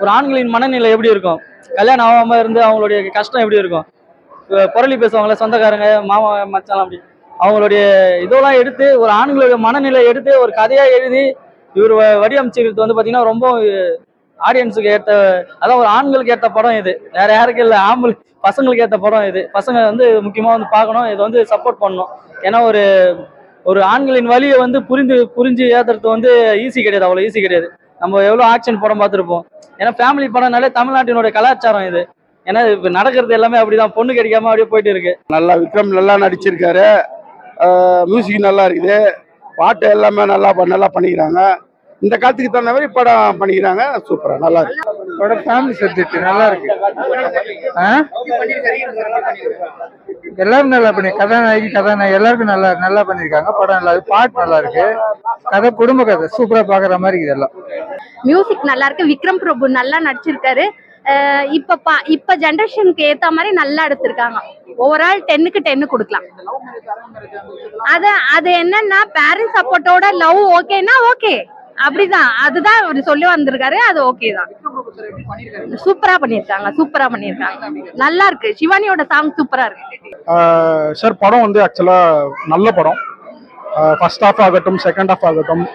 ஒரு ஆண்களின் மனநிலை எப்படி இருக்கும், கல்யாணம் ஆகாம இருந்து அவங்களுடைய கஷ்டம் எப்படி இருக்கும், புரளி பேசுவாங்களே சொந்தக்காரங்க மாமா மச்சான் அப்படி, அவங்களுடைய இதெல்லாம் எடுத்து ஒரு ஆண்களுடைய மனநிலை எடுத்து ஒரு கதையா எழுதி இவர் வடிவமைச்சிருக்கிறது வந்து பாத்தீங்கன்னா ரொம்ப ஆடியன்ஸுக்கு ஏற்ற, அதான் ஒரு ஆண்களுக்கு ஏற்ற படம் இது, வேற யாருக்கு இல்லை, பசங்களுக்கு ஏற்ற படம் இது. பசங்க வந்து முக்கியமா வந்து பார்க்கணும், இதை வந்து சப்போர்ட் பண்ணணும். ஏன்னா ஒரு ஒரு ஆண்களின் வழியை வந்து புரிஞ்சு ஏத்துறது வந்து ஈஸி கிடையாது, அவ்வளோ ஈஸி கிடையாது. நம்ம எவ்வளோ ஆக்ஷன் படம் பார்த்துருப்போம். ஏன்னா ஃபேமிலி படம்னாலே தமிழ்நாட்டினுடைய கலாச்சாரம் இது. ஏன்னா இப்போ நடக்கிறது எல்லாமே அப்படிதான், பொண்ணு கிடைக்காம அப்படியே போயிட்டு இருக்கு. நல்லா விக்ரம் நல்லா நடிச்சிருக்காரு, மியூசிக் நல்லா இருக்குது, பாட்டு எல்லாமே நல்லா பண்ணிக்கிறாங்க. இந்த காலத்துக்கு தகுந்த மாதிரி படம் பண்ணிக்கிறாங்க. சூப்பரா நல்லா இருக்கு படம். ஃபேமிலி சப்ஜெக்ட் நல்லா இருக்கு. எல்லாரும் நல்லா பண்ணி, கதாநாயகி எல்லாருக்கும் நல்லா பண்ணிருக்காங்க. படம் நல்லா இருக்கு, பாட்டு நல்லா இருக்கு, கதை குடும்ப கதை சூப்பரா பாக்குற மாதிரி இருக்குது. எல்லாம் மியூசிக் நல்லா இருக்கு, விக்ரம் பிரபு நல்லா நடிச்சிருக்காரு. இப்ப ஜெனரேஷனுக்கு ஏத்த மாதிரி நல்லா எடுத்திருக்காங்க. ஓவரால் 10க்கு 10 கொடுக்கலாம். அது என்னன்னா பேரண்ட்ஸ் சப்போர்ட்டோட லவ் ஓகேனா ஓகே, அப்படிதான், அதுதான் அவர் சொல்லி வந்திருக்காரு. அது ஓகே தான், சூப்பரா பண்ணிருக்காங்க, நல்லா இருக்கு. சிவானியோட சாங் சூப்பரா இருக்கு சார். படம் வந்து ஆக்சுவலா நல்ல படம். ஃபர்ஸ்ட் ஹாஃப் ஆகட்டும் செகண்ட் ஹாஃப் ஆகட்டும்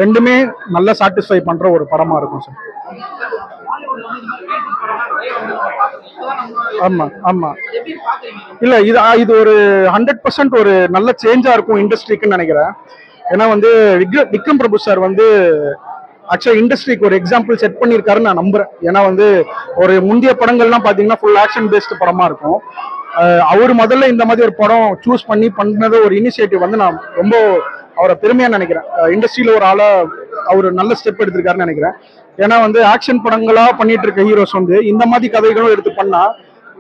ரெண்டுமே நல்லா சாட்டிஸ்ஃபை பண்ற ஒரு படமா இருக்கும் சார். ஆமா இல்ல, இது ஒரு 100% ஒரு நல்ல சேஞ்சா இருக்கும் இண்டஸ்ட்ரிக்குன்னு நினைக்கிறேன். ஏன்னா வந்து விக்ரம் பிரபு சார் வந்து ஆக்சுவலா இண்டஸ்ட்ரிக்கு ஒரு எக்ஸாம்பிள் செட் பண்ணியிருக்காருன்னு நான் நம்புறேன். ஏன்னா வந்து ஒரு முந்தைய படங்கள்லாம் பாத்தீங்கன்னா ஃபுல் ஆக்ஷன் பேஸ்டு படமா இருக்கும். அவர் முதல்ல இந்த மாதிரி ஒரு படம் சூஸ் பண்ணது ஒரு இனிஷியேட்டிவ் வந்து நான் ரொம்ப அவரை பெருமையா நினைக்கிறேன். இண்டஸ்ட்ரியில ஒரு ஆளா அவர் நல்ல ஸ்டெப் எடுத்திருக்காருன்னு நினைக்கிறேன். ஏன்னா வந்து ஆக்ஷன் படங்களா பண்ணிட்டு இருக்க ஹீரோஸ் வந்து இந்த மாதிரி கதைகளும் எடுத்து பண்ணா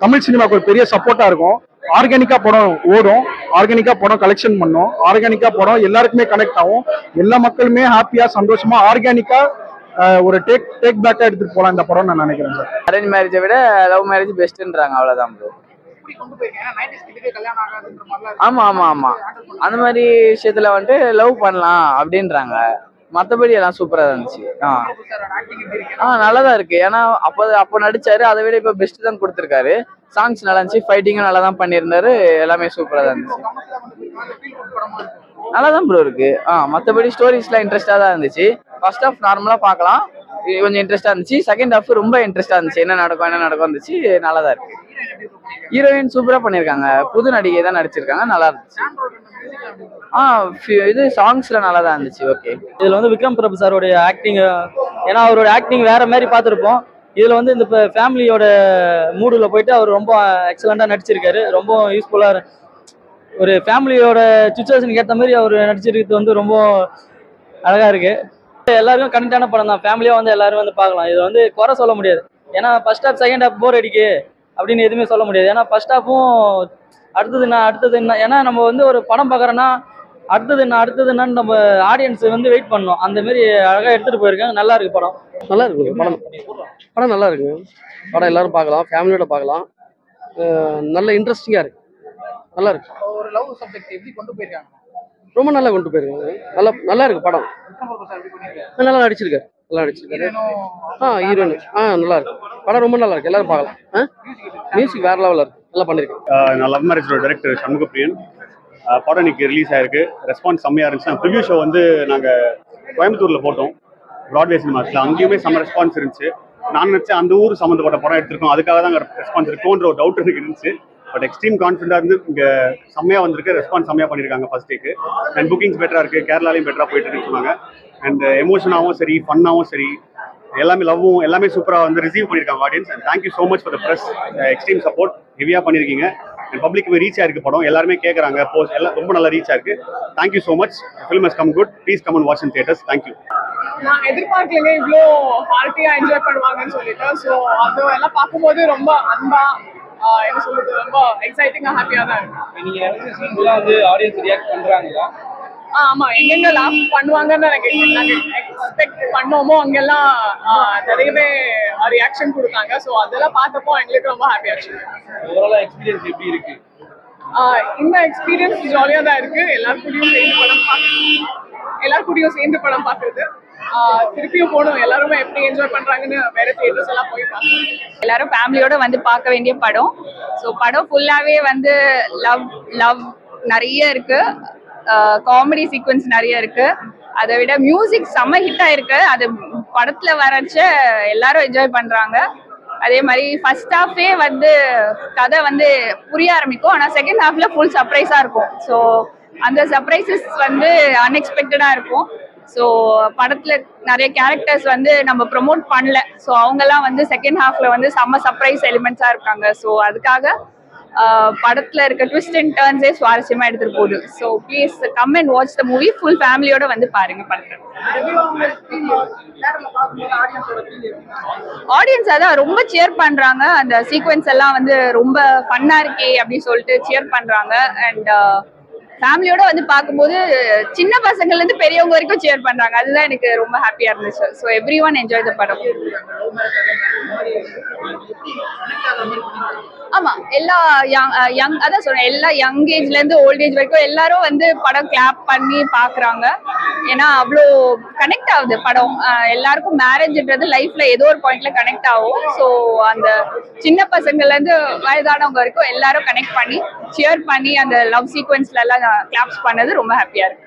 தமிழ் சினிமாவுக்கு ஒரு பெரிய சப்போர்ட்டா இருக்கும். ஆர்கானிக்கா படம் ஓடும், ஆர்கானிக்கா படம் கலெக்ஷன் பண்ணும், ஆர்கானிக்கா படம் எல்லாருக்குமே கனெக்ட் ஆகும், எல்லா மக்களுமே ஹாப்பியா சந்தோஷமா ஆர்கானிக்கா ஒரு டேக் பேக்கா எடுத்துட்டு போலாம் இந்த படம் நான் நினைக்கிறேன் சார். அரேஞ்ச் மேரேஜை விட லவ் மேரேஜ் பெஸ்ட்ன்றாங்க, அவ்வளவுதான் ப்ரோ. ஆமா அந்த மாதிரி விஷயத்துல வந்துட்டு லவ் பண்ணலாம் அப்படின்றாங்க. மற்றபடி எல்லாம் சூப்பரா இருந்துச்சு. நல்லாதான் இருக்கு. ஏன்னா அப்போ நடிச்சாரு, அதை விட இப்ப பெஸ்ட் தான் கொடுத்துருக்காரு. சாங்ஸ் நல்லா இருந்துச்சு, ஃபைட்டிங்கும் நல்லா தான் பண்ணியிருந்தாரு, எல்லாமே சூப்பரா தான் இருந்துச்சு. நல்லா தான் ப்ரோ இருக்கு. மற்றபடி ஸ்டோரிஸ்லாம் இன்ட்ரெஸ்டா தான் இருந்துச்சு. ஃபர்ஸ்ட் ஹாஃப் நார்மலா பார்க்கலாம், கொஞ்சம் இன்ட்ரெஸ்டா இருந்துச்சு. செகண்ட் ஹாஃப் ரொம்ப இன்ட்ரெஸ்டா இருந்துச்சு, என்ன நடக்கும் இருந்துச்சு. நல்லா தான் இருக்கு. ஹீரோயின் சூப்பரா பண்ணிருக்காங்க, புது நடிகை தான் நடிச்சிருக்காங்க, நல்லா இருந்துச்சு. இது சாங்ஸ்ல நல்லா தான் இருந்துச்சு. ஓகே, இதுல வந்து விக்ரம் பிரபு சாரோடைய ஆக்டிங், ஏன்னா அவரோட ஆக்டிங் வேற மாதிரி பார்த்துருப்போம். இதுல வந்து இந்த ஃபேமிலியோட மூடுல போயிட்டு அவர் ரொம்ப எக்ஸலண்டா நடிச்சிருக்காரு. ரொம்ப யூஸ்ஃபுல்லா ஒரு ஃபேமிலியோட சுச்சுவேஷனுக்கு ஏற்ற மாதிரி அவர் நடிச்சிருக்கிறது வந்து ரொம்ப அழகா இருக்கு. எல்லாருக்கும் கனெக்டான படம் தான், ஃபேமிலியா வந்து எல்லாரும் வந்து பார்க்கலாம். இது வந்து குறை சொல்ல முடியாது. ஏன்னா ஃபர்ஸ்ட் ஹாஃப் செகண்ட் ஹாஃப் போர் அடிக்கு அப்படின்னு எதுவுமே சொல்ல முடியாது. ஏன்னா ஃபர்ஸ்ட் ஹாஃபும் அடுத்தது என்ன, ஏன்னா நம்ம வந்து ஒரு படம் பார்க்குறோன்னா அடுத்தது என்னன்னு நம்ம ஆடியன்ஸ் வந்து வெயிட் பண்ணணும். அந்த மாதிரி அழகாக எடுத்துகிட்டு போயிருக்காங்க. நல்லா இருக்கு படம், நல்லா இருக்கு படம் நல்லா இருக்கு. படம் எல்லாரும் பார்க்கலாம், ஃபேமிலியோட பார்க்கலாம். நல்ல இன்ட்ரெஸ்டிங்காக இருக்கு, நல்லா இருக்கு. ஒரு லவ் சப்ஜெக்ட் எப்படி கொண்டு போயிருக்காங்க? ரொம்ப நல்லா கொண்டு போயிருக்காங்க. நல்லா இருக்கு படம். நல்லா நடிச்சிருக்காரு. ஹீரோயின் நல்லா இருக்கு. படம் ரொம்ப நல்லா இருக்கு, எல்லாரும் பார்க்கலாம். மியூசிக் வேற லெவலில் இருக்கு, நல்லா பண்ணிருக்கேன். நான் லவ் மேரேஜோட டைரக்டர் சண்முகப்பிரியன். படம் இன்னைக்கு ரிலீஸ் ஆயிருக்கு. ரெஸ்பான்ஸ் செம்மையா இருந்துச்சு. ப்ரிவியூ ஷோ வந்து நாங்கள் கோயம்புத்தூர்ல போட்டோம், பிராட்வே சினிமாஸ்ல. அங்கேயுமே செம்ம ரெஸ்பான்ஸ் இருந்துச்சு. நான் நினைச்சேன் அந்த ஊர் சம்மந்தப்பட்ட படம் எடுத்திருக்கோம், அதுக்காக தான் ரெஸ்பான்ஸ் இருக்குன்ற ஒரு டவுட் எனக்கு இருந்துச்சு. பட் எக்ஸ்ட்ரீம் கான்ஃபிடண்டா இருந்து இங்கே செம்மையா வந்திருக்கு. ரெஸ்பான்ஸ் செம்மையா பண்ணியிருக்காங்க ஃபர்ஸ்ட் டேக்கு. அண்ட் புக்கிங்ஸ் பெட்டரா இருக்கு, கேரளாலையும் பெட்டரா போயிட்டு இருக்குன்னு சொன்னாங்க. அண்ட் எமோஷனாகவும் சரி, ஃபன்னாகவும் சரி, எல்லாமே லவ்வும் எல்லாமே சூப்பராக வந்து ரிசீவ் பண்ணியிருக்காங்க audience. And thank you so much for the press, extreme support ஹெவியாக பண்ணியிருக்கீங்க. அண்ட் பப்ளிக் ரீச் ஆயிருக்கு படம், எல்லாருமே கேட்குறாங்க, போஸ்ட் எல்லாம் ரொம்ப நல்லா ரீச் ஆயிருக்கு. Thank you so much. Film has come good. Please come and watch in theatres. Thank you. நான் எதிர்பார்க்கலங்க இவ்வளோ ஹார்ட்டியா என்ஜாய் பண்ணுவாங்கன்னு சொல்லிட்டு. ஸோ அது எல்லாம் பார்க்கும்போது ரொம்ப அன்பா என்ன சொல்றது, ரொம்ப எக்ஸைட்டிங்கா ஹாப்பியா தான் இருக்கு. நீங்க வந்து ஆடியன்ஸ் ரியாக்ட் பண்றாங்களா? ஆமா, எங்கெங்க லாஃப் பண்ணுவாங்கன்னு எனக்கு நாங்கள் எக்ஸ்பெக்ட் பண்ணோமோ அங்கெல்லாம் நிறையவே ரியாக்ஷன் கொடுத்தாங்க. ஸோ அதெல்லாம் பார்த்தப்போ எங்களுக்கு ரொம்ப ஹாப்பியாச்சு. ஓவராலா எக்ஸ்பீரியன்ஸ் எப்படி இருக்கு? இந்த எக்ஸ்பீரியன்ஸ் ஜாலியா தான் இருக்கு. எல்லார் கூடயும் சேர்ந்து படம் பார்க்கறது திருப்பியும் போகணும். எல்லாருமே எப்படி என்ஜாய் பண்றாங்கன்னு வேற தியேட்டர்ஸ் எல்லாம் போய் பார்க்கணும். எல்லாரும் ஃபேமிலியோட வந்து பார்க்க வேண்டிய படம். ஸோ படம் ஃபுல்லாவே வந்து லவ் லவ் நிறைய இருக்கு, காமெடி சீக்வன்ஸ் நிறைய இருக்கு. அதை விட மியூசிக் செம்ம ஹிட் ஆயிருக்கு. அது படத்துல வரச்ச எல்லாரும் என்ஜாய் பண்றாங்க. அதே மாதிரி ஃபர்ஸ்ட் ஹாஃபே வந்து கதை வந்து புரிய ஆரம்பிக்கும், ஆனா செகண்ட் ஹாஃப்ல ஃபுல் சர்ப்ரைஸா இருக்கும். ஸோ அந்த சர்ப்ரைசஸ் வந்து அன்எக்ஸ்பெக்டடா இருக்கும். ஸோ படத்துல நிறைய கேரக்டர்ஸ் வந்து நம்ம ப்ரொமோட் பண்ணல. ஸோ அவங்கெல்லாம் வந்து செகண்ட் ஹாஃப்ல வந்து செம்ம சர்ப்ரைஸ் எலிமெண்ட்ஸா இருக்காங்க. ஸோ அதுக்காக படத்துல இருக்க ட்விஸ்ட் அண்ட் டர்ன்ஸே சுவாரஸ்யமா எடுத்துட்டு போகுது. So please come and watch the movie. Full ஃபேமிலியோட வந்து பாருங்க படத்தை. ஆடியன்ஸ் அதான் ரொம்ப சியர் பண்றாங்க. அந்த சீக்வென்ஸ் எல்லாம் வந்து ரொம்ப ஃபன்னா இருக்கே அப்படின்னு சொல்லிட்டு சியர் பண்றாங்க. அண்ட் ஃபேமிலியோட வந்து பார்க்கும்போது சின்ன பசங்கள்ல இருந்து பெரியவங்க வரைக்கும் சியர் பண்றாங்க. அதுதான் எனக்கு ரொம்ப ஹாப்பியா இருந்துச்சு. So every one enjoy the படம். ஆமா, எல்லா யங் அதான் சொல்றேன், எல்லா யங் ஏஜ்ல இருந்து ஓல்ட் ஏஜ் வரைக்கும் எல்லாரும் வந்து படம் கிளாப் பண்ணி பாக்குறாங்க. ஏன்னா அவ்வளோ கனெக்ட் ஆகுது படம். எல்லாருக்கும் மேரேஜ்ன்றது லைஃப்ல ஏதோ ஒரு பாயிண்ட்ல கனெக்ட் ஆகும். ஸோ அந்த சின்ன பசங்கள்ல இருந்து வயதானவங்க வரைக்கும் எல்லாரும் கனெக்ட் பண்ணி சியர் பண்ணி அந்த லவ் சீக்வன்ஸ்ல எல்லாம் கிளாப்ஸ் பண்ணது ரொம்ப ஹாப்பியா இருக்கு.